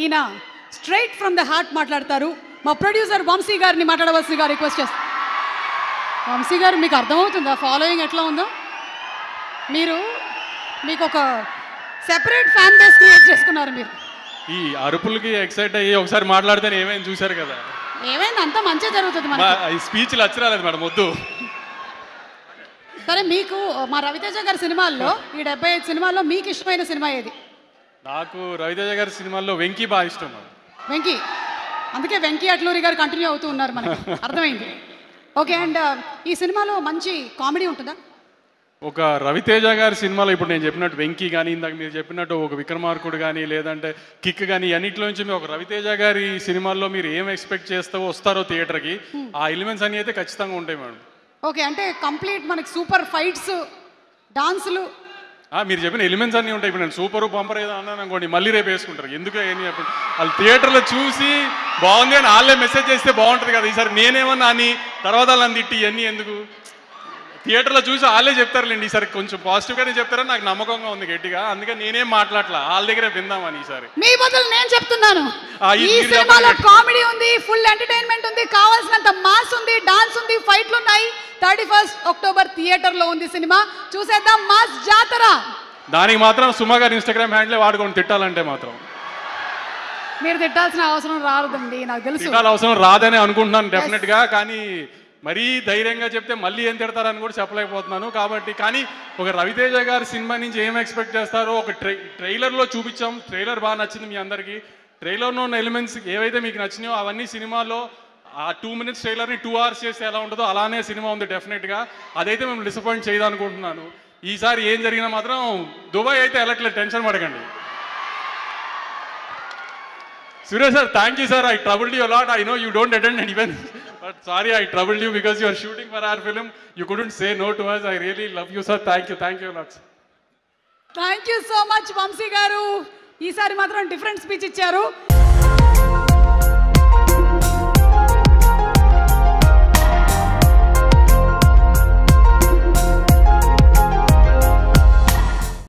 ఈయన straight from the heart మాట్లాడతారు. మా ప్రొడ్యూసర్ వంశీ గారిని మాట్లాడవలసిందిగా రిక్వెస్ట్ చేస్తాను. వంశీ గారు, మీకు అర్థమవుతుందా ఫాలోయింగ్ ఎట్లా ఉందో? మీకు ఒక సెపరేట్ ఫ్యాన్ బేస్ క్రియేట్ చేసుకున్నారు. మీరు ఈ అరుపులకి ఎక్సైట్ అయ్యి ఒకసారి మాట్లాడితే ఏమైంది చూశారు కదా. ఏమైంది, అంతా మంచిగా జరుగుతుంది. ఈ స్పీచ్లు అచ్చరాలేదు మేడం, వద్దు. సరే, మీకు మా రవితేజ గారి సినిమాల్లో, ఈ 75 సినిమాల్లో మీకు ఇష్టమైన సినిమా ఏది? నాకు రవితేజ గారి సినిమాల్లో వెంకీ బాగా ఇష్టం. వెంకీ, అందుకే వెంకీ అట్లూరి గారు కంటిన్యూ అవుతూ ఉన్నారు, మనకి అర్థమైంది. ఓకే, అండ్ ఈ సినిమాలో మంచి కామెడీ ఉంటుందా? ఒక రవితేజ గారి సినిమాలో ఇప్పుడు నేను చెప్పినట్టు వెంకీ కానీ, ఇందాక మీరు చెప్పినట్టు ఒక విక్రమార్కుడు కానీ, లేదంటే కిక్ కానీ, అన్నింటిలో నుంచి మీరు ఒక రవితేజ గారి సినిమాల్లో మీరు ఏం ఎక్స్పెక్ట్ చేస్తావో వస్తారో థియేటర్కి, ఆ ఎలిమెంట్స్ అన్నీ అయితే ఖచ్చితంగా ఉంటాయి మేడం. ఓకే, అంటే కంప్లీట్ మనకి సూపర్ ఫైట్స్, డాన్సులు, మీరు చెప్పిన ఎలిమెంట్స్ అన్నీ ఉంటాయి. ఇప్పుడు నేను సూపర్ బంపర్ ఏదో అన్నాను అనుకోండి, మళ్ళీ రేపు వేసుకుంటారు. ఎందుకు ఏమి చెప్పండి, వాళ్ళు థియేటర్లో చూసి బాగుంది అని వాళ్ళే మెసేజ్ చేస్తే బాగుంటుంది కదా. ఈసారి నేనేమన్నా అని తర్వాత వాళ్ళని తిట్టి ఇవన్నీ ఎందుకు, థియేటర్లో చూసి వాళ్ళే చెప్తారులేండి. ఈసారి కొంచెం పాజిటివ్గానే చెప్తారని నాకు నమ్మకంగా ఉంది గట్టిగా. అందుకే నేనేం మాట్లాడలా, వాళ్ళ దగ్గరే విందామని. ఈసారి మీ బదులు నేను చెప్తున్నాను, ఈ సినిమాలో కామెడీ ఉంది, ఫుల్ ఎంటర్టైన్మెంట్ ఉంది, కావాల్సినంత మాస్ ఉంది, డాన్స్ ఉంది, ఫైట్లు ఉన్నాయి. 31 అక్టోబర్ థియేటర్లో ఉంది సినిమా, చూసేద్దాం మాస్ జాతర. దానికి మాత్రం సుమా గారి ఇన్స్టాగ్రామ్ హ్యాండ్లే వాడుకొని తిట్టాలంటే మాత్రం మీరు తిట్టాల్సిన అవసరం రాదండి, నాకు తెలుసు. తిట్టాల్సిన అవసరం రాదని అనుకుంటున్నాను డెఫినెట్గా. కానీ మరీ ధైర్యంగా చెప్తే మళ్ళీ ఏం తిడతారని కూడా చెప్పలేకపోతున్నాను. కాబట్టి కానీ ఒక రవితేజ గారి సినిమా నుంచి ఏం ఎక్స్పెక్ట్ చేస్తారో ఒక ట్రైలర్లో చూపించాం. ట్రైలర్ బాగా నచ్చింది మీ అందరికీ. ట్రైలర్లో ఉన్న ఎలిమెంట్స్ ఏవైతే మీకు నచ్చినాయో అవన్నీ సినిమాలో ఆ 2 minutes ట్రైలర్ని 2 hours చేస్తే ఎలా ఉంటుందో అలానే సినిమా ఉంది డెఫినెట్గా. అదైతే మేము డిసప్పాయింట్ చేయదనుకుంటున్నాను. ఈసారి ఏం జరిగినా మాత్రం దుబాయ్ అయితే వెళ్ళట్లేదు, టెన్షన్ పడకండి. Suresh sir, thank you sir. I troubled you a lot. I know you don't attend an event, but sorry I troubled you because you are shooting for our film. You couldn't say no to us. I really love you sir. Thank you a lot. Thank you so much Vamshi garu. ఈసారి మాత్రం different speech ఇచ్చారు.